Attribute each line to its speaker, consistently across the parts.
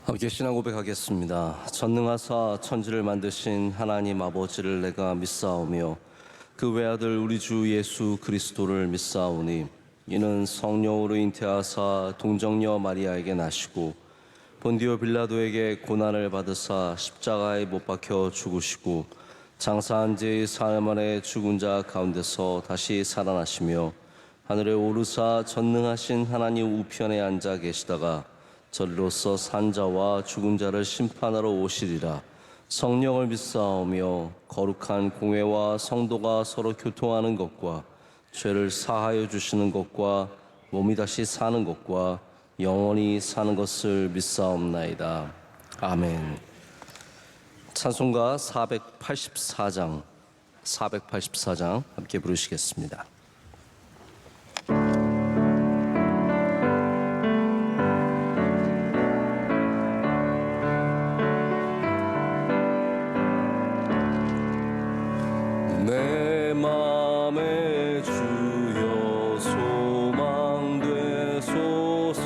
Speaker 1: 함께 신앙 고백하겠습니다. 전능하사 천지를 만드신 하나님 아버지를 내가 믿사오며 그 외아들 우리 주 예수 그리스도를 믿사오니 이는 성령으로 잉태하사 동정녀 마리아에게 나시고 본디오 빌라도에게 고난을 받으사 십자가에 못 박혀 죽으시고 장사한 지 사흘 만에 죽은 자 가운데서 다시 살아나시며 하늘에 오르사 전능하신 하나님 우편에 앉아 계시다가 저리로서 산자와 죽은 자를 심판하러 오시리라. 성령을 믿사오며 거룩한 공회와 성도가 서로 교통하는 것과 죄를 사하여 주시는 것과 몸이 다시 사는 것과 영원히 사는 것을 믿사옵나이다. 아멘. 찬송가 484장 함께 부르시겠습니다. 내 맘에 주여 소망 되소서.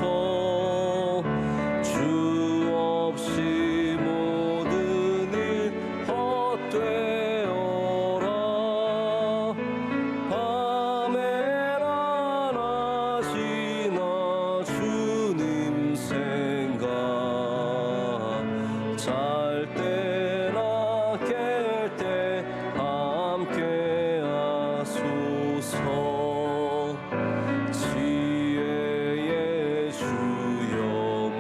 Speaker 1: 주 없이 모든 일 헛되어라. 밤에나 낮이나 주님 생각, 잘 때나 깰 때 함께 하소서. 지혜의 주여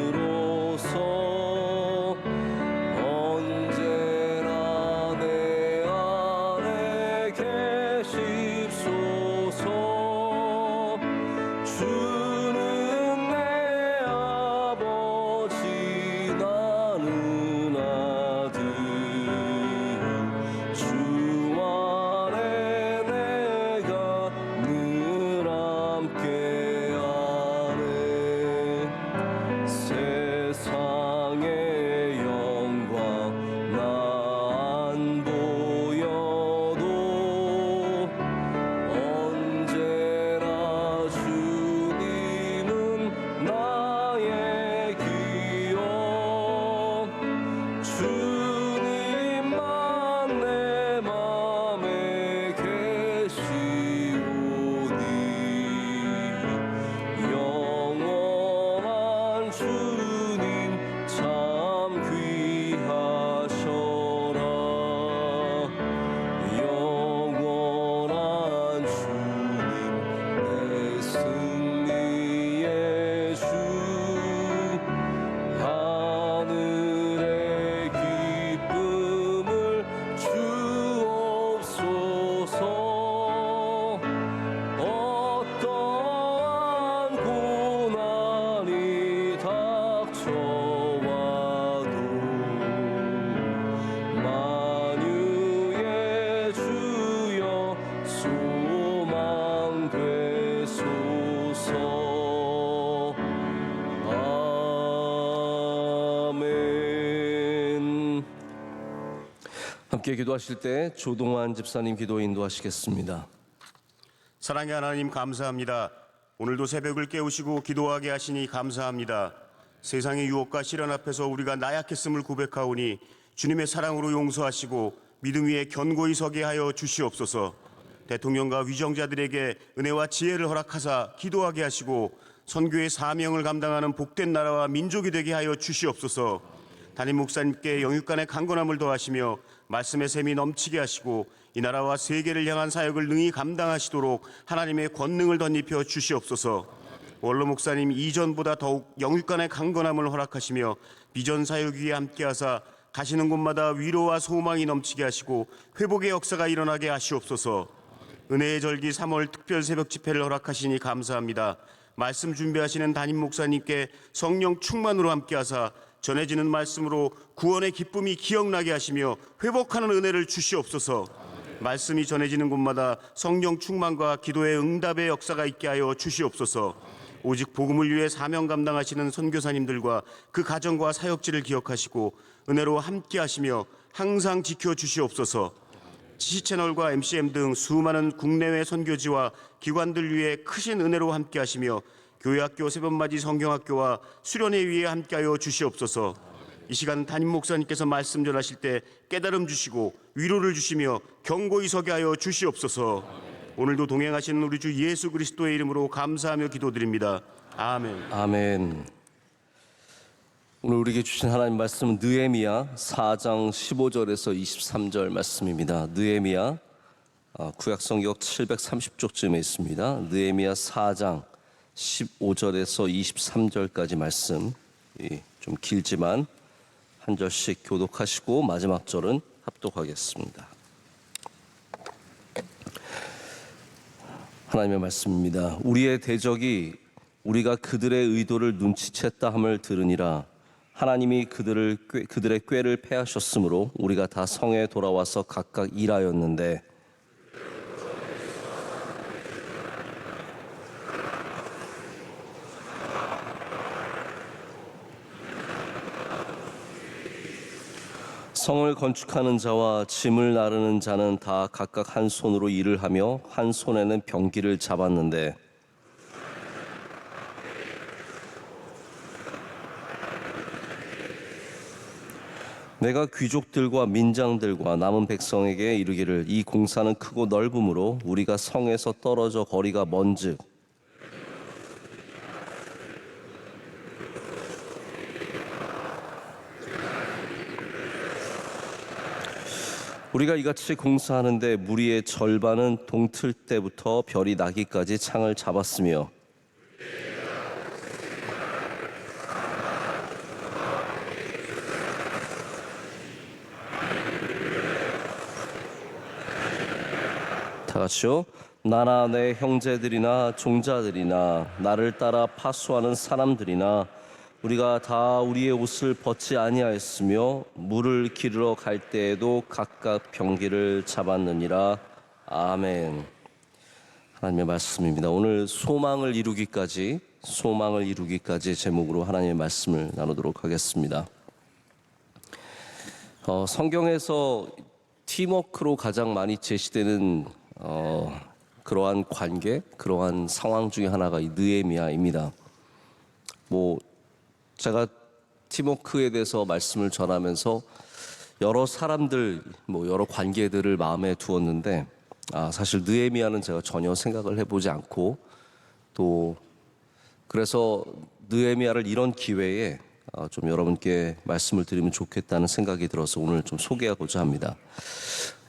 Speaker 1: 말씀으로서 언제나 내 안에 계십소서. 주는 내 아버지 나는 아들, 주 안에 내가 늘 함께하네. 세상의 영광 나 안 보여도 언제나 주님은 나의 기억. 주님만 내 맘에 계시오니 영원한 주님 참 귀하셔라. 영원한 주님 내 승리의 주, 하늘의 기쁨을 주옵소서. 어떠한 고난이 닥쳐와도 만유의 주여 소망 되소서. 아멘. 함께 기도하실 때 조동환 집사님 기도 인도하시겠습니다.
Speaker 2: 사랑의 하나님 감사합니다. 오늘도 새벽을 깨우시고 기도하게 하시니 감사합니다. 세상의 유혹과 시련 앞에서 우리가 나약했음을 고백하오니 주님의 사랑으로 용서하시고 믿음 위에 견고히 서게 하여 주시옵소서. 대통령과 위정자들에게 은혜와 지혜를 허락하사 기도하게 하시고 선교의 사명을 감당하는 복된 나라와 민족이 되게 하여 주시옵소서. 담임 목사님께 영육간의 강건함을 더하시며 말씀의 샘이 넘치게 하시고 이 나라와 세계를 향한 사역을 능히 감당하시도록 하나님의 권능을 덧입혀 주시옵소서. 원로 목사님 이전보다 더욱 영육간의 강건함을 허락하시며 비전 사역 위에 함께하사 가시는 곳마다 위로와 소망이 넘치게 하시고 회복의 역사가 일어나게 하시옵소서. 은혜의 절기 3월 특별 새벽 집회를 허락하시니 감사합니다. 말씀 준비하시는 담임 목사님께 성령 충만으로 함께하사 전해지는 말씀으로 구원의 기쁨이 기억나게 하시며 회복하는 은혜를 주시옵소서. 말씀이 전해지는 곳마다 성령 충만과 기도의 응답의 역사가 있게 하여 주시옵소서. 오직 복음을 위해 사명 감당하시는 선교사님들과 그 가정과 사역지를 기억하시고 은혜로 함께 하시며 항상 지켜주시옵소서. 지시채널과 MCM 등 수많은 국내외 선교지와 기관들 위해 크신 은혜로 함께 하시며 교회학교 새벽맞이 성경학교와 수련회 위에 함께하여 주시옵소서. 이 시간 담임 목사님께서 말씀 전하실 때 깨달음 주시고 위로를 주시며 경고히 서게 하여 주시옵소서. 오늘도 동행하시는 우리 주 예수 그리스도의 이름으로 감사하며 기도드립니다. 아멘.
Speaker 1: 아멘. 오늘 우리에게 주신 하나님 말씀은 느헤미야 4장 15절에서 23절 말씀입니다. 느헤미야 구약성경 730쪽쯤에 있습니다. 느헤미야 4장 15절에서 23절까지 말씀, 좀 길지만 한 절씩 교독하시고 마지막 절은 합독하겠습니다. 하나님의 말씀입니다. 우리의 대적이 우리가 그들의 의도를 눈치챘다 함을 들으니라. 하나님이 그들의 꾀를 패하셨으므로 우리가 다 성에 돌아와서 각각 일하였는데 성을 건축하는 자와 짐을 나르는 자는 다 각각 한 손으로 일을 하며 한 손에는 병기를 잡았는데 내가 귀족들과 민장들과 남은 백성에게 이르기를 이 공사는 크고 넓으므로 우리가 성에서 떨어져 거리가 먼즉 우리가 이같이 공사하는데 무리의 절반은 동틀 때부터 별이 나기까지 창을 잡았으며 다 같이요. 나나 내 형제들이나 종자들이나 나를 따라 파수하는 사람들이나 우리가 다 우리의 옷을 벗지 아니하였으며 물을 기르러 갈 때에도 각각 병기를 잡았느니라. 아멘. 하나님의 말씀입니다. 오늘 소망을 이루기까지 제목으로 하나님의 말씀을 나누도록 하겠습니다. 성경에서 팀워크로 가장 많이 제시되는 그러한 관계, 그러한 상황 중에 하나가 이 느헤미야입니다. 제가 팀워크에 대해서 말씀을 전하면서 여러 사람들, 여러 관계들을 마음에 두었는데 사실 느헤미야는 제가 전혀 생각을 해보지 않고 또 그래서 느헤미야를 이런 기회에 좀 여러분께 말씀을 드리면 좋겠다는 생각이 들어서 오늘 좀 소개하고자 합니다.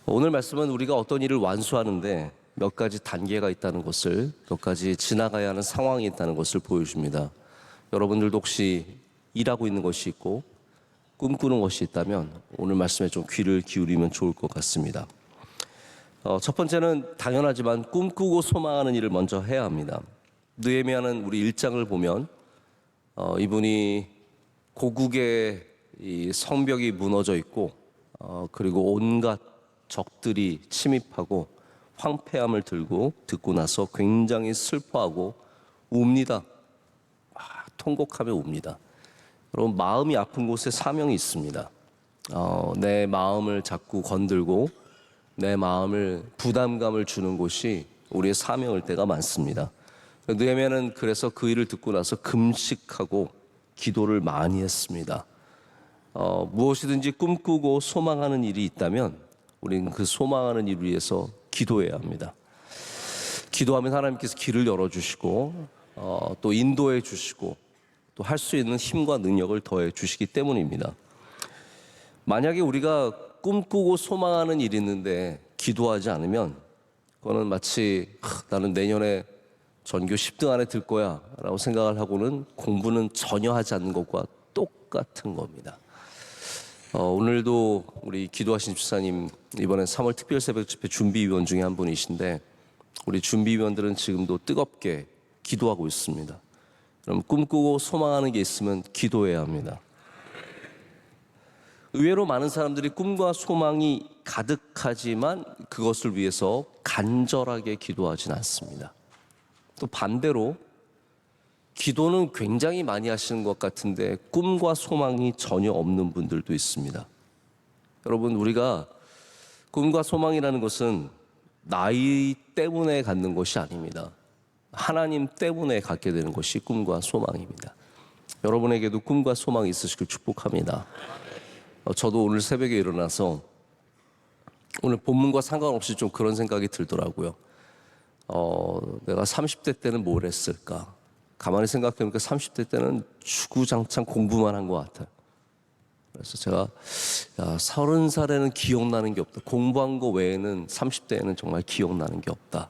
Speaker 1: 오늘 말씀은 우리가 어떤 일을 완수하는데 몇 가지 단계가 있다는 것을, 몇 가지 지나가야 하는 상황이 있다는 것을 보여줍니다. 여러분들도 혹시 일하고 있는 것이 있고 꿈꾸는 것이 있다면 오늘 말씀에 좀 귀를 기울이면 좋을 것 같습니다. 첫 번째는 당연하지만 꿈꾸고 소망하는 일을 먼저 해야 합니다. 느헤미야는 우리 1장을 보면 이분이 고국의 이 성벽이 무너져 있고 그리고 온갖 적들이 침입하고 황폐함을 듣고 나서 굉장히 슬퍼하고 웁니다. 통곡하며 웁니다. 여러분, 마음이 아픈 곳에 사명이 있습니다. 내 마음을 자꾸 건들고 내 마음을 부담감을 주는 곳이 우리의 사명일 때가 많습니다. 느헤미야는 그래서 그 일을 듣고 나서 금식하고 기도를 많이 했습니다. 무엇이든지 꿈꾸고 소망하는 일이 있다면 우리는 그 소망하는 일을 위해서 기도해야 합니다. 기도하면 하나님께서 길을 열어주시고 또 인도해 주시고 또 할 수 있는 힘과 능력을 더해 주시기 때문입니다. 만약에 우리가 꿈꾸고 소망하는 일이 있는데 기도하지 않으면 그거는 마치 나는 내년에 전교 10등 안에 들 거야 라고 생각을 하고는 공부는 전혀 하지 않는 것과 똑같은 겁니다. 오늘도 우리 기도하신 집사님 이번에 3월 특별 새벽 집회 준비위원 중에 한 분이신데 우리 준비위원들은 지금도 뜨겁게 기도하고 있습니다. 그럼 꿈꾸고 소망하는 게 있으면 기도해야 합니다. 의외로 많은 사람들이 꿈과 소망이 가득하지만 그것을 위해서 간절하게 기도하진 않습니다. 또 반대로 기도는 굉장히 많이 하시는 것 같은데 꿈과 소망이 전혀 없는 분들도 있습니다. 여러분, 우리가 꿈과 소망이라는 것은 나이 때문에 갖는 것이 아닙니다. 하나님 때문에 갖게 되는 것이 꿈과 소망입니다. 여러분에게도 꿈과 소망이 있으시길 축복합니다. 저도 오늘 새벽에 일어나서 오늘 본문과 상관없이 좀 그런 생각이 들더라고요. 내가 30대 때는 뭘 했을까? 가만히 생각해보니까 30대 때는 주구장창 공부만 한 것 같아요. 그래서 제가 30살에는 기억나는 게 없다. 공부한 거 외에는 30대에는 정말 기억나는 게 없다.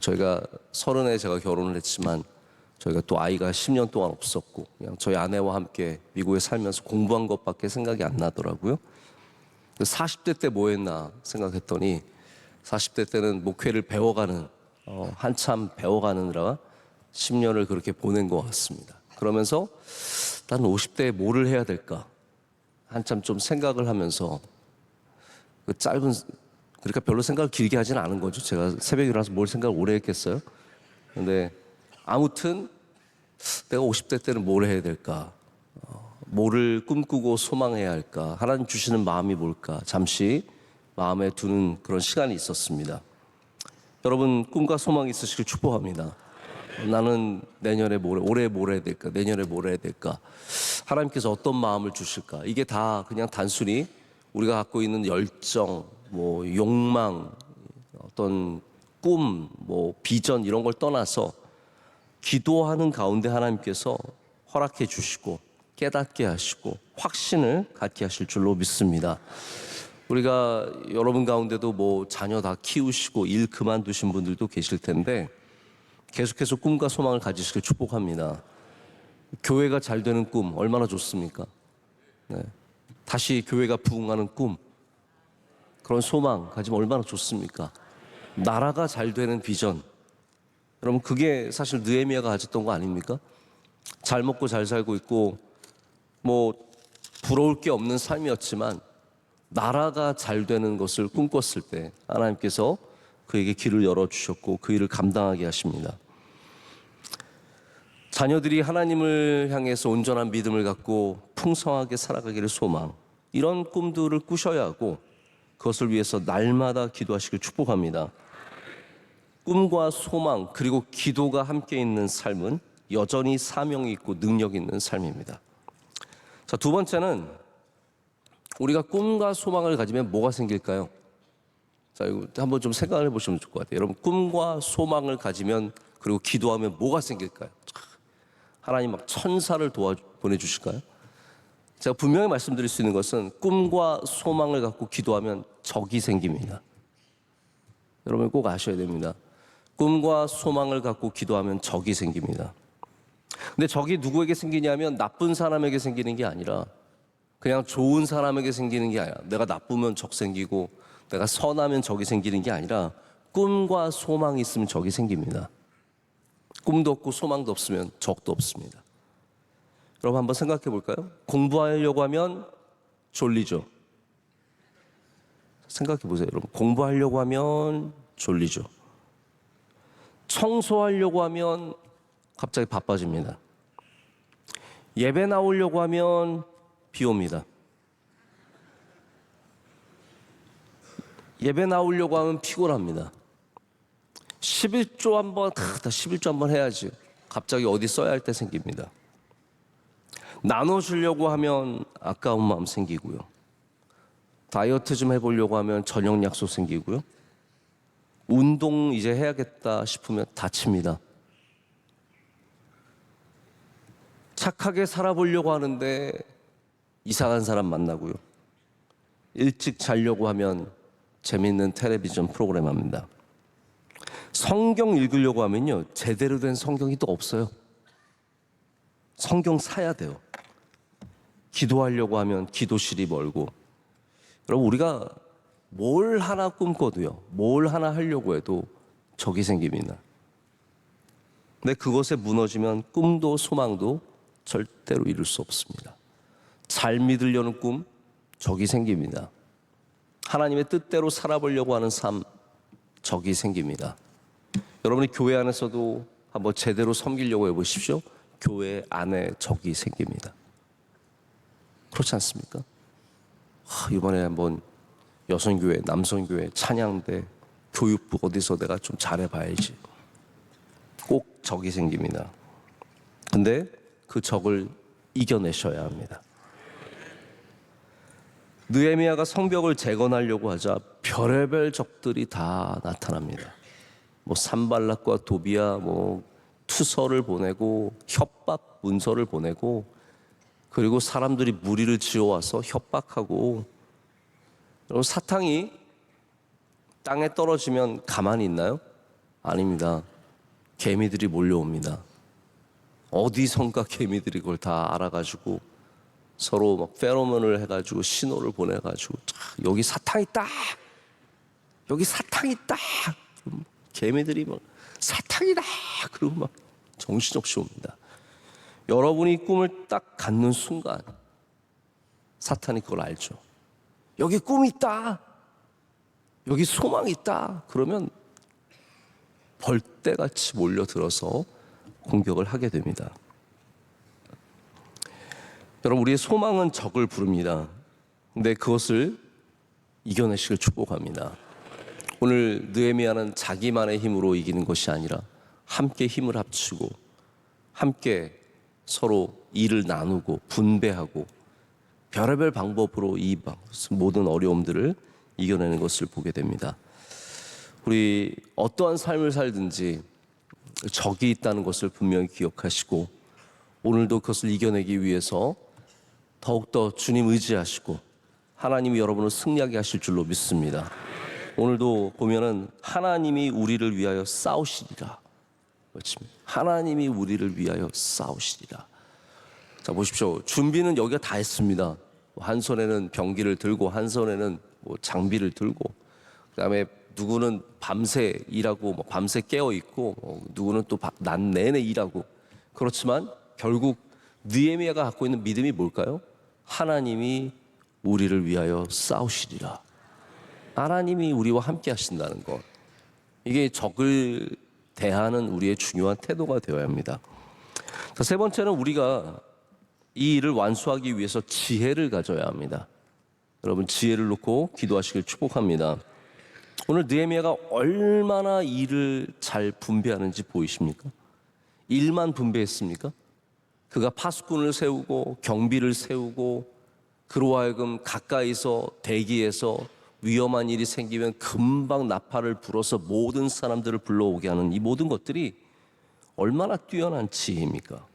Speaker 1: 저희가 30에 제가 결혼을 했지만 저희가 또 아이가 10년 동안 없었고 그냥 저희 아내와 함께 미국에 살면서 공부한 것밖에 생각이 안 나더라고요. 40대 때 뭐 했나 생각했더니 40대 때는 목회를 배워가는 한참 배워가느라 10년을 그렇게 보낸 것 같습니다. 그러면서 나는 50대에 뭐를 해야 될까 한참 좀 생각을 하면서 그 짧은 그러니까 별로 생각을 길게 하진 않은 거죠. 제가 새벽에 일어나서 뭘 생각을 오래 했겠어요. 근데 아무튼 내가 50대 때는 뭘 해야 될까, 뭐를 꿈꾸고 소망해야 할까, 하나님 주시는 마음이 뭘까 잠시 마음에 두는 그런 시간이 있었습니다. 여러분 꿈과 소망이 있으시길 축복합니다. 나는 내년에 올해 뭘 해야 될까, 내년에 뭘 해야 될까, 하나님께서 어떤 마음을 주실까. 이게 다 그냥 단순히 우리가 갖고 있는 열정, 욕망, 어떤 꿈, 비전 이런 걸 떠나서 기도하는 가운데 하나님께서 허락해 주시고 깨닫게 하시고 확신을 갖게 하실 줄로 믿습니다. 우리가 여러분 가운데도 자녀 다 키우시고 일 그만두신 분들도 계실 텐데 계속해서 꿈과 소망을 가지시길 축복합니다. 교회가 잘 되는 꿈 얼마나 좋습니까? 네. 다시 교회가 부흥하는 꿈, 그런 소망 가지면 얼마나 좋습니까? 나라가 잘 되는 비전, 여러분 그게 사실 느헤미야가 가졌던 거 아닙니까? 잘 먹고 잘 살고 있고 부러울 게 없는 삶이었지만 나라가 잘 되는 것을 꿈꿨을 때 하나님께서 그에게 길을 열어주셨고 그 일을 감당하게 하십니다. 자녀들이 하나님을 향해서 온전한 믿음을 갖고 풍성하게 살아가기를 소망, 이런 꿈들을 꾸셔야 하고 그것을 위해서 날마다 기도하시길 축복합니다. 꿈과 소망 그리고 기도가 함께 있는 삶은 여전히 사명이 있고 능력이 있는 삶입니다. 자, 두 번째는 우리가 꿈과 소망을 가지면 뭐가 생길까요? 자, 이거 한번 좀 생각을 해보시면 좋을 것 같아요. 여러분 꿈과 소망을 가지면 그리고 기도하면 뭐가 생길까요? 하나님 막 천사를 보내주실까요? 제가 분명히 말씀드릴 수 있는 것은 꿈과 소망을 갖고 기도하면 적이 생깁니다. 여러분 꼭 아셔야 됩니다. 꿈과 소망을 갖고 기도하면 적이 생깁니다. 근데 적이 누구에게 생기냐면 나쁜 사람에게 생기는 게 아니라 그냥 좋은 사람에게 생기는 게 아니라 내가 나쁘면 적 생기고 내가 선하면 적이 생기는 게 아니라 꿈과 소망이 있으면 적이 생깁니다. 꿈도 없고 소망도 없으면 적도 없습니다. 여러분 한번 생각해 볼까요? 공부하려고 하면 졸리죠. 생각해 보세요. 여러분 공부하려고 하면 졸리죠. 청소하려고 하면 갑자기 바빠집니다. 예배 나오려고 하면 비 옵니다. 예배 나오려고 하면 피곤합니다. 11조 한번 11조 한번 해야지. 갑자기 어디 써야 할 때 생깁니다. 나눠주려고 하면 아까운 마음 생기고요. 다이어트 좀 해보려고 하면 저녁 약속 생기고요. 운동 이제 해야겠다 싶으면 다칩니다. 착하게 살아보려고 하는데 이상한 사람 만나고요. 일찍 자려고 하면 재밌는 텔레비전 프로그램 합니다. 성경 읽으려고 하면요, 제대로 된 성경이 또 없어요. 성경 사야 돼요. 기도하려고 하면 기도실이 멀고. 여러분 우리가 뭘 하나 꿈꿔도요, 뭘 하나 하려고 해도 적이 생깁니다. 근데 그것에 무너지면 꿈도 소망도 절대로 이룰 수 없습니다. 잘 믿으려는 꿈, 적이 생깁니다. 하나님의 뜻대로 살아보려고 하는 삶, 적이 생깁니다. 여러분이 교회 안에서도 한번 제대로 섬기려고 해보십시오. 교회 안에 적이 생깁니다. 그렇지 않습니까? 이번에 한번 여성교회, 남성교회, 찬양대, 교육부 어디서 내가 좀 잘해봐야지. 적이 생깁니다. 근데 그 적을 이겨내셔야 합니다. 느헤미야가 성벽을 재건하려고 하자 별의별 적들이 다 나타납니다. 산발락과 도비야 투서를 보내고 협박 문서를 보내고, 그리고 사람들이 무리를 지어와서 협박하고. 여러분, 사탕이 땅에 떨어지면 가만히 있나요? 아닙니다. 개미들이 몰려옵니다. 어디선가 개미들이 그걸 다 알아가지고 서로 페로몬을 해가지고 신호를 보내가지고, 여기 사탕 있다, 여기 사탕 있다. 개미들이 사탕이다 그러고 정신없이 옵니다. 여러분이 꿈을 딱 갖는 순간 사탄이 그걸 알죠. 여기 꿈이 있다, 여기 소망이 있다. 그러면 벌떼같이 몰려들어서 공격을 하게 됩니다. 여러분, 우리의 소망은 적을 부릅니다. 근데 그것을 이겨내시길 축복합니다. 오늘 느헤미야는 자기만의 힘으로 이기는 것이 아니라 함께 힘을 합치고 함께 서로 일을 나누고 분배하고 별의별 방법으로 이 모든 어려움들을 이겨내는 것을 보게 됩니다. 우리 어떠한 삶을 살든지 적이 있다는 것을 분명히 기억하시고, 오늘도 그것을 이겨내기 위해서 더욱더 주님 의지하시고 하나님이 여러분을 승리하게 하실 줄로 믿습니다. 오늘도 보면은 하나님이 우리를 위하여 싸우시리라. 하나님이 우리를 위하여 싸우시리라. 자, 보십시오. 준비는 여기가 다 했습니다. 한 손에는 병기를 들고, 한 손에는 장비를 들고, 그다음에 누구는 밤새 일하고 밤새 깨어 있고, 누구는 또 낮 내내 일하고. 그렇지만 결국 느헤미야가 갖고 있는 믿음이 뭘까요? 하나님이 우리를 위하여 싸우시리라. 하나님이 우리와 함께 하신다는 것, 이게 적을 대하는 우리의 중요한 태도가 되어야 합니다. 자, 세 번째는 우리가 이 일을 완수하기 위해서 지혜를 가져야 합니다. 여러분, 지혜를 놓고 기도하시길 축복합니다. 오늘 느헤미야가 얼마나 일을 잘 분배하는지 보이십니까? 일만 분배했습니까? 그가 파수꾼을 세우고 경비를 세우고, 그로 하여금 가까이서 대기해서 위험한 일이 생기면 금방 나팔을 불어서 모든 사람들을 불러오게 하는 이 모든 것들이 얼마나 뛰어난 지혜입니까?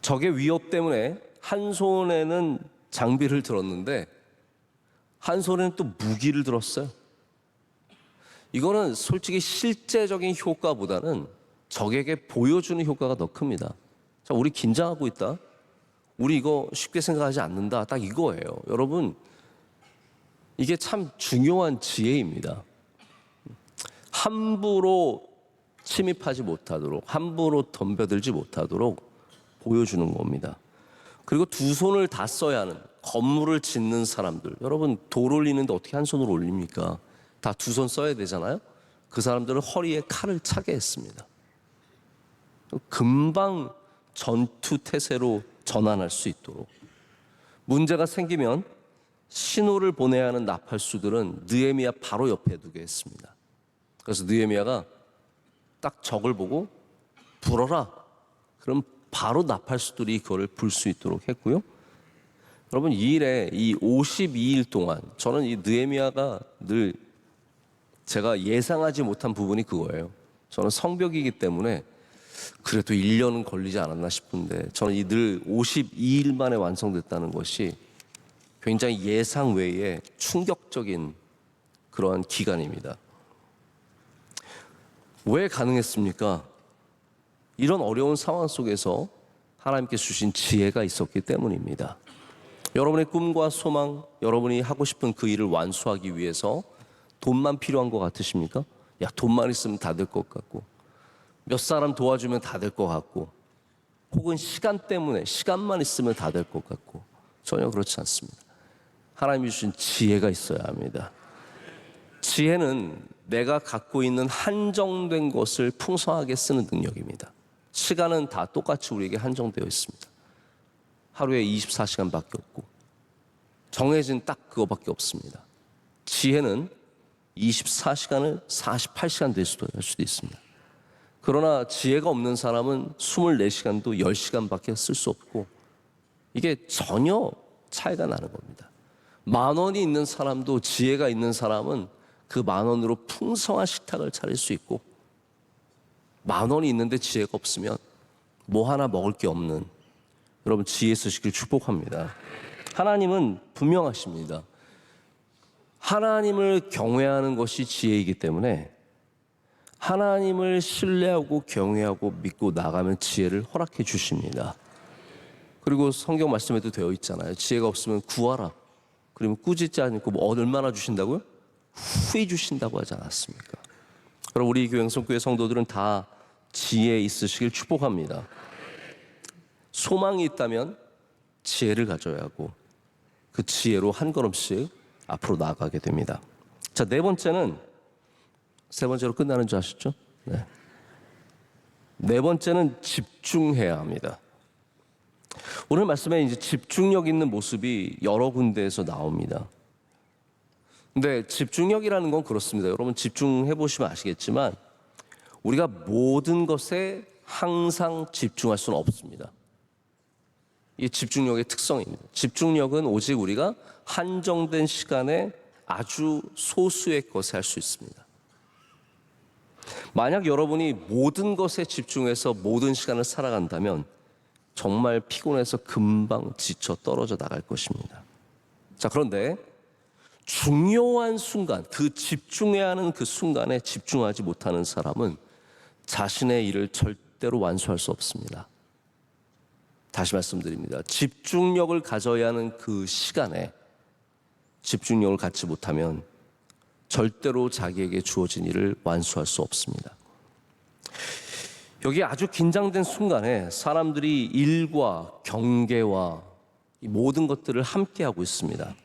Speaker 1: 적의 위협 때문에 한 손에는 장비를 들었는데 한 손에는 또 무기를 들었어요. 이거는 솔직히 실제적인 효과보다는 적에게 보여주는 효과가 더 큽니다. 자, 우리 긴장하고 있다, 우리 이거 쉽게 생각하지 않는다, 딱 이거예요. 여러분, 이게 참 중요한 지혜입니다. 함부로 침입하지 못하도록, 함부로 덤벼들지 못하도록 보여주는 겁니다. 그리고 두 손을 다 써야 하는, 건물을 짓는 사람들, 여러분 돌 올리는데 어떻게 한 손으로 올립니까? 다 두 손 써야 되잖아요. 그 사람들은 허리에 칼을 차게 했습니다. 금방 전투 태세로 전환할 수 있도록. 문제가 생기면 신호를 보내야 하는 나팔수들은 느헤미야 바로 옆에 두게 했습니다. 그래서 느헤미야가 딱 적을 보고 불어라, 그럼 바로 나팔수들이 그걸 불 수 있도록 했고요. 여러분, 이 일에 이 52일 동안 저는 이 느헤미야가 늘 제가 예상하지 못한 부분이 그거예요. 저는 성벽이기 때문에 그래도 1년은 걸리지 않았나 싶은데, 저는 이 늘 52일 만에 완성됐다는 것이 굉장히 예상 외의 충격적인 그러한 기간입니다. 왜 가능했습니까? 이런 어려운 상황 속에서 하나님께 주신 지혜가 있었기 때문입니다. 여러분의 꿈과 소망, 여러분이 하고 싶은 그 일을 완수하기 위해서 돈만 필요한 것 같으십니까? 야, 돈만 있으면 다 될 것 같고, 몇 사람 도와주면 다 될 것 같고, 혹은 시간 때문에 시간만 있으면 다 될 것 같고, 전혀 그렇지 않습니다. 하나님이 주신 지혜가 있어야 합니다. 지혜는 내가 갖고 있는 한정된 것을 풍성하게 쓰는 능력입니다. 시간은 다 똑같이 우리에게 한정되어 있습니다. 하루에 24시간밖에 없고 정해진 딱 그거밖에 없습니다. 지혜는 24시간을 48시간 될 수도 있습니다. 그러나 지혜가 없는 사람은 24시간도 10시간밖에 쓸 수 없고, 이게 전혀 차이가 나는 겁니다. 10,000원이 있는 사람도 지혜가 있는 사람은 그 10,000원으로 풍성한 식탁을 차릴 수 있고, 10,000원이 있는데 지혜가 없으면 뭐 하나 먹을 게 없는, 여러분 지혜 쓰시길 축복합니다. 하나님은 분명하십니다. 하나님을 경외하는 것이 지혜이기 때문에 하나님을 신뢰하고 경외하고 믿고 나가면 지혜를 허락해 주십니다. 그리고 성경 말씀에도 되어 있잖아요. 지혜가 없으면 구하라. 그러면 꾸짖지 않고 뭐 얼마나 주신다고요? 후히 주신다고 하지 않았습니까? 그럼 우리 교회 성교회 성도들은 다 지혜 있으시길 축복합니다. 소망이 있다면 지혜를 가져야 하고 그 지혜로 한 걸음씩 앞으로 나아가게 됩니다. 자, 세 번째로 끝나는 줄 아시죠? 네 번째는 집중해야 합니다. 오늘 말씀에 이제 집중력 있는 모습이 여러 군데에서 나옵니다. 근데 집중력이라는 건 그렇습니다. 여러분 집중해 보시면 아시겠지만 우리가 모든 것에 항상 집중할 수는 없습니다. 이게 집중력의 특성입니다. 집중력은 오직 우리가 한정된 시간에 아주 소수의 것에 할 수 있습니다. 만약 여러분이 모든 것에 집중해서 모든 시간을 살아간다면 정말 피곤해서 금방 지쳐 떨어져 나갈 것입니다. 자, 그런데 중요한 순간, 그 집중해야 하는 그 순간에 집중하지 못하는 사람은 자신의 일을 절대로 완수할 수 없습니다. 다시 말씀드립니다. 집중력을 가져야 하는 그 시간에 집중력을 갖지 못하면 절대로 자기에게 주어진 일을 완수할 수 없습니다. 여기 아주 긴장된 순간에 사람들이 일과 경계와 이 모든 것들을 함께하고 있습니다.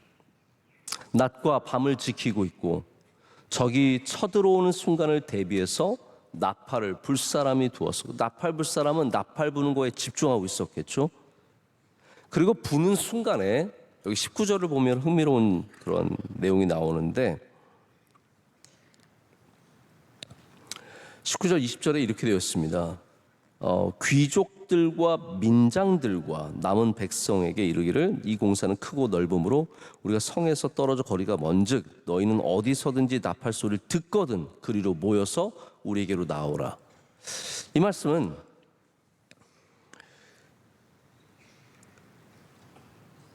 Speaker 1: 낮과 밤을 지키고 있고 적이 쳐들어오는 순간을 대비해서 나팔을 불 사람이 두었어. 나팔 불 사람은 나팔 부는 거에 집중하고 있었겠죠. 그리고 부는 순간에 여기 19절을 보면 흥미로운 그런 내용이 나오는데 19절 20절에 이렇게 되어 있습니다. 귀족들과 민장들과 남은 백성에게 이르기를 이 공사는 크고 넓음으로 우리가 성에서 떨어져 거리가 먼즉 너희는 어디서든지 나팔 소리를 듣거든 그리로 모여서 우리에게로 나오라. 이 말씀은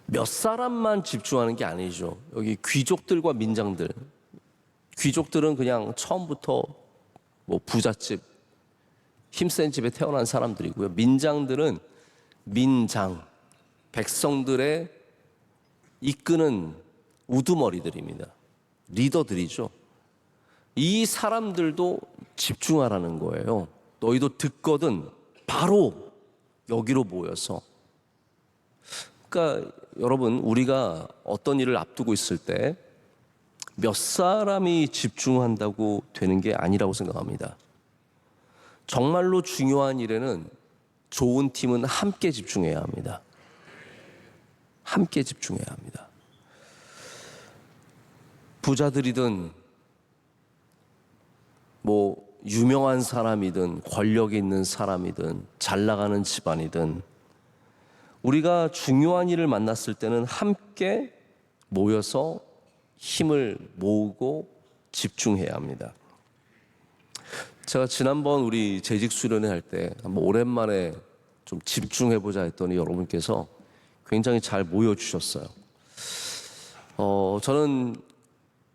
Speaker 1: 몇 사람만 집중하는 게 아니죠. 여기 귀족들과 민장들, 귀족들은 그냥 처음부터 뭐 부잣집, 힘센 집에 태어난 사람들이고요. 민장들은 민장, 백성들의 이끄는 우두머리들입니다. 리더들이죠. 이 사람들도 집중하라는 거예요. 너희도 듣거든 바로 여기로 모여서. 그러니까 여러분, 우리가 어떤 일을 앞두고 있을 때 몇 사람이 집중한다고 되는 게 아니라고 생각합니다. 정말로 중요한 일에는 좋은 팀은 함께 집중해야 합니다. 함께 집중해야 합니다. 부자들이든 뭐 유명한 사람이든 권력이 있는 사람이든 잘 나가는 집안이든 우리가 중요한 일을 만났을 때는 함께 모여서 힘을 모으고 집중해야 합니다. 제가 지난번 우리 재직 수련회 할 때 한번 오랜만에 좀 집중해보자 했더니 여러분께서 굉장히 잘 모여주셨어요. 저는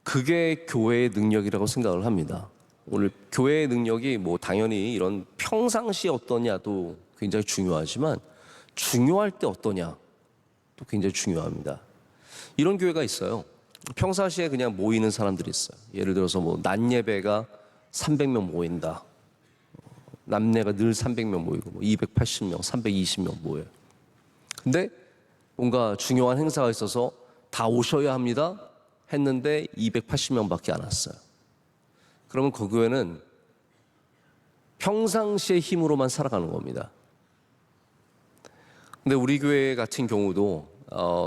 Speaker 1: 그게 교회의 능력이라고 생각을 합니다. 오늘 교회의 능력이 뭐 당연히 이런 평상시에 어떠냐도 굉장히 중요하지만 중요할 때 어떠냐 또 굉장히 중요합니다. 이런 교회가 있어요. 평상시에 그냥 모이는 사람들이 있어요. 예를 들어서 뭐 낮 예배가 300명 모인다. 남녀가 늘 300명 모이고 뭐 280명, 320명 모여요. 근데 뭔가 중요한 행사가 있어서 다 오셔야 합니다 했는데 280명밖에 안 왔어요. 그러면 그 교회는 평상시의 힘으로만 살아가는 겁니다. 근데 우리 교회 같은 경우도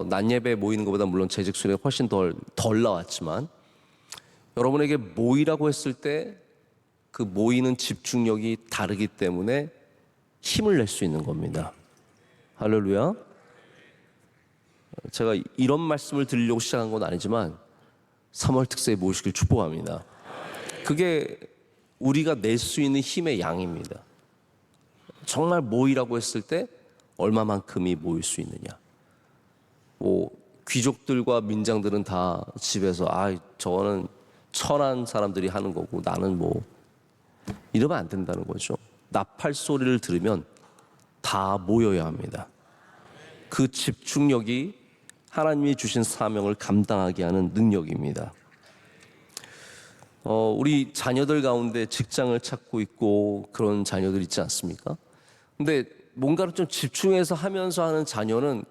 Speaker 1: 낮 예배 모이는 것보다 물론 재직 수련이 훨씬 덜 나왔지만 여러분에게 모이라고 했을 때 그 모이는 집중력이 다르기 때문에 힘을 낼 수 있는 겁니다. 할렐루야. 제가 이런 말씀을 드리려고 시작한 건 아니지만 3월 특세에 모이시길 축복합니다. 그게 우리가 낼 수 있는 힘의 양입니다. 정말 모이라고 했을 때 얼마만큼이 모일 수 있느냐. 뭐 귀족들과 민장들은 다 집에서 저거는 천한 사람들이 하는 거고 나는 뭐 이러면 안 된다는 거죠. 나팔 소리를 들으면 다 모여야 합니다. 그 집중력이 하나님이 주신 사명을 감당하게 하는 능력입니다. 우리 자녀들 가운데 직장을 찾고 있고 그런 자녀들 있지 않습니까? 근데 뭔가를 좀 집중해서 하면서 하는 자녀는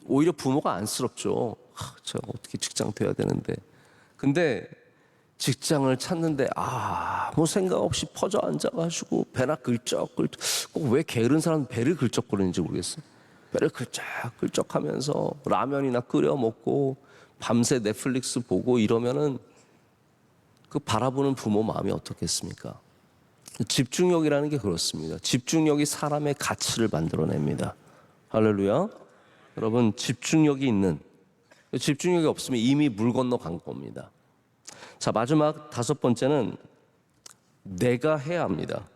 Speaker 1: 오히려 부모가 안쓰럽죠. 제가 어떻게 직장 돼야 되는데. 근데 직장을 찾는데 아무 생각 없이 퍼져 앉아가지고 배나 긁적긁적, 꼭 왜 게으른 사람은 배를 긁적거리는지 모르겠어요. 배를 긁적긁적하면서 라면이나 끓여 먹고 밤새 넷플릭스 보고 이러면은 그 바라보는 부모 마음이 어떻겠습니까? 집중력이라는 게 그렇습니다. 집중력이 사람의 가치를 만들어냅니다. 할렐루야. 여러분, 집중력이 없으면 이미 물 건너 간 겁니다. 자, 마지막 5번째는 내가 해야 합니다.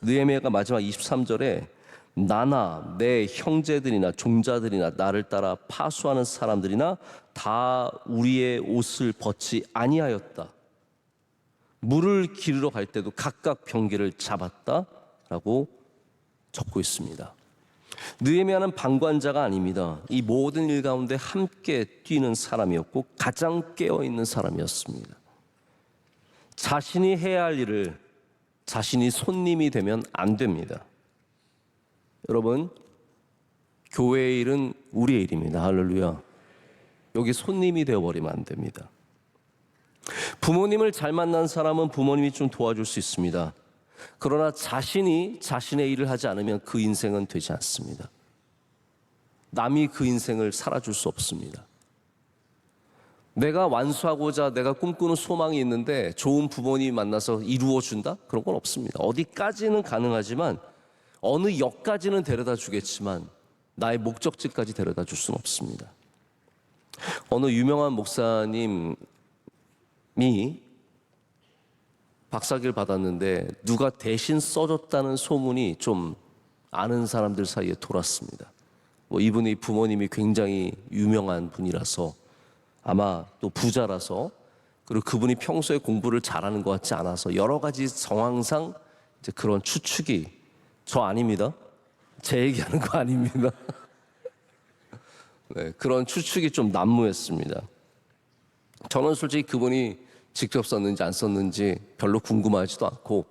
Speaker 1: 느헤미야가 마지막 23절에 나나 내 형제들이나 종자들이나 나를 따라 파수하는 사람들이나 다 우리의 옷을 벗지 아니하였다. 물을 기르러 갈 때도 각각 병기를 잡았다라고 적고 있습니다. 느헤미야는 방관자가 아닙니다. 이 모든 일 가운데 함께 뛰는 사람이었고 가장 깨어있는 사람이었습니다. 자신이 해야 할 일을 자신이 손님이 되면 안 됩니다. 여러분, 교회의 일은 우리의 일입니다. 할렐루야. 여기 손님이 되어버리면 안 됩니다. 부모님을 잘 만난 사람은 부모님이 좀 도와줄 수 있습니다. 그러나 자신이 자신의 일을 하지 않으면 그 인생은 되지 않습니다. 남이 그 인생을 살아줄 수 없습니다. 내가 완수하고자 내가 꿈꾸는 소망이 있는데 좋은 부모님이 만나서 이루어준다? 그런 건 없습니다. 어디까지는 가능하지만 어느 역까지는 데려다 주겠지만 나의 목적지까지 데려다 줄 수는 없습니다. 어느 유명한 목사님이 박사기를 받았는데 누가 대신 써줬다는 소문이 좀 아는 사람들 사이에 돌았습니다. 이분이 부모님이 굉장히 유명한 분이라서 아마 또 부자라서 그리고 그분이 평소에 공부를 잘하는 것 같지 않아서 여러 가지 정황상 이제 그런 추측이 저 아닙니다. 제 얘기하는 거 아닙니다. 네, 그런 추측이 좀 난무했습니다. 저는 솔직히 그분이 직접 썼는지 안 썼는지 별로 궁금하지도 않고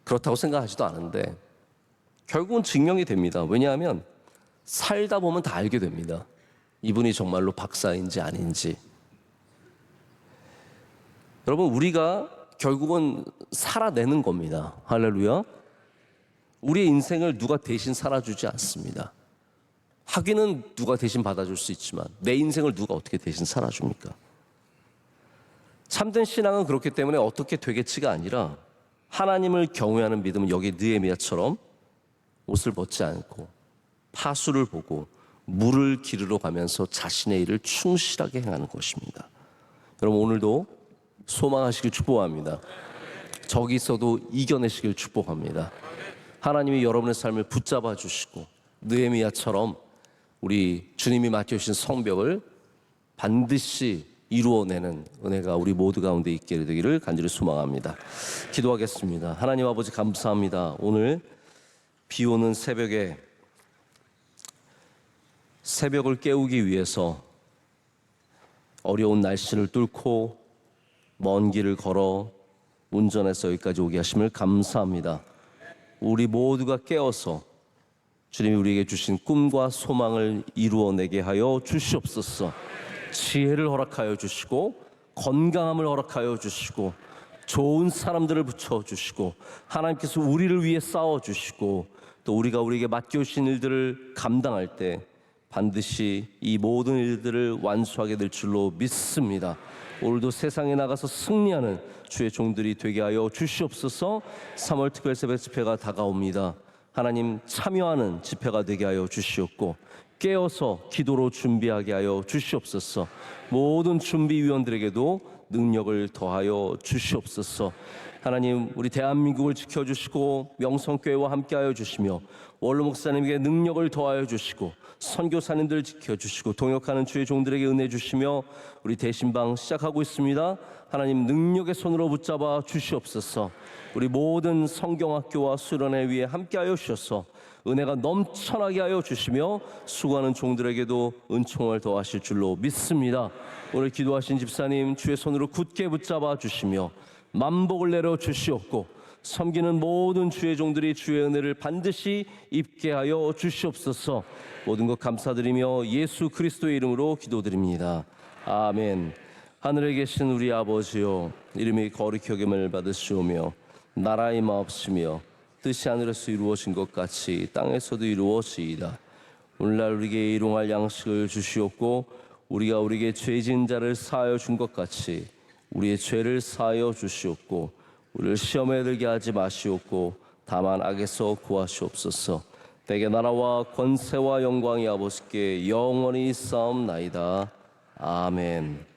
Speaker 1: 그렇다고 생각하지도 않은데 결국은 증명이 됩니다. 왜냐하면 살다 보면 다 알게 됩니다. 이분이 정말로 박사인지 아닌지. 여러분, 우리가 결국은 살아내는 겁니다. 할렐루야. 우리의 인생을 누가 대신 살아주지 않습니다. 학위는 누가 대신 받아줄 수 있지만 내 인생을 누가 어떻게 대신 살아줍니까? 참된 신앙은 그렇기 때문에 어떻게 되겠지가 아니라 하나님을 경외하는 믿음은 여기 느헤미야처럼 옷을 벗지 않고 파수를 보고 물을 기르러 가면서 자신의 일을 충실하게 행하는 것입니다. 여러분, 오늘도 소망하시길 축복합니다. 적이 있어도 이겨내시길 축복합니다. 하나님이 여러분의 삶을 붙잡아 주시고 느헤미야처럼 우리 주님이 맡겨주신 성벽을 반드시 이루어내는 은혜가 우리 모두 가운데 있게 되기를 간절히 소망합니다. 기도하겠습니다. 하나님 아버지, 감사합니다. 오늘 비 오는 새벽을 깨우기 위해서 어려운 날씨를 뚫고 먼 길을 걸어 운전해서 여기까지 오게 하심을 감사합니다. 우리 모두가 깨어서 주님이 우리에게 주신 꿈과 소망을 이루어내게 하여 주시옵소서. 지혜를 허락하여 주시고 건강함을 허락하여 주시고 좋은 사람들을 붙여주시고 하나님께서 우리를 위해 싸워주시고 또 우리가 우리에게 맡겨주신 일들을 감당할 때 반드시 이 모든 일들을 완수하게 될 줄로 믿습니다. 오늘도 세상에 나가서 승리하는 주의 종들이 되게 하여 주시옵소서. 3월 특별 새벽 집회가 다가옵니다. 하나님, 참여하는 집회가 되게 하여 주시옵고 깨어서 기도로 준비하게 하여 주시옵소서. 모든 준비위원들에게도 능력을 더하여 주시옵소서. 하나님, 우리 대한민국을 지켜주시고 명성교회와 함께하여 주시며 원로 목사님에게 능력을 더하여 주시고 선교사님들 지켜주시고 동역하는 주의 종들에게 은혜 주시며 우리 대신방 시작하고 있습니다. 하나님, 능력의 손으로 붙잡아 주시옵소서. 우리 모든 성경학교와 수련회 위에 함께하여 주셔서 은혜가 넘쳐나게 하여 주시며 수고하는 종들에게도 은총을 더하실 줄로 믿습니다. 오늘 기도하신 집사님 주의 손으로 굳게 붙잡아 주시며 만복을 내려 주시옵고 섬기는 모든 주의 종들이 주의 은혜를 반드시 입게 하여 주시옵소서. 모든 것 감사드리며 예수 그리스도의 이름으로 기도드립니다. 아멘. 하늘에 계신 우리 아버지요, 이름이 거룩히 여김을 받으시오며 나라의 마옵시며 뜻이 하늘에서 이루어진 것 같이 땅에서도 이루어지이다. 오늘날 우리에게 일용할 양식을 주시옵고 우리가 우리에게 죄진 자를 사하여 준 것 같이 우리의 죄를 사하여 주시옵고 우리를 시험에 들게 하지 마시옵고 다만 악에서 구하시옵소서. 내게 나라와 권세와 영광이 아버지께 영원히 쌓옵나이다. 아멘.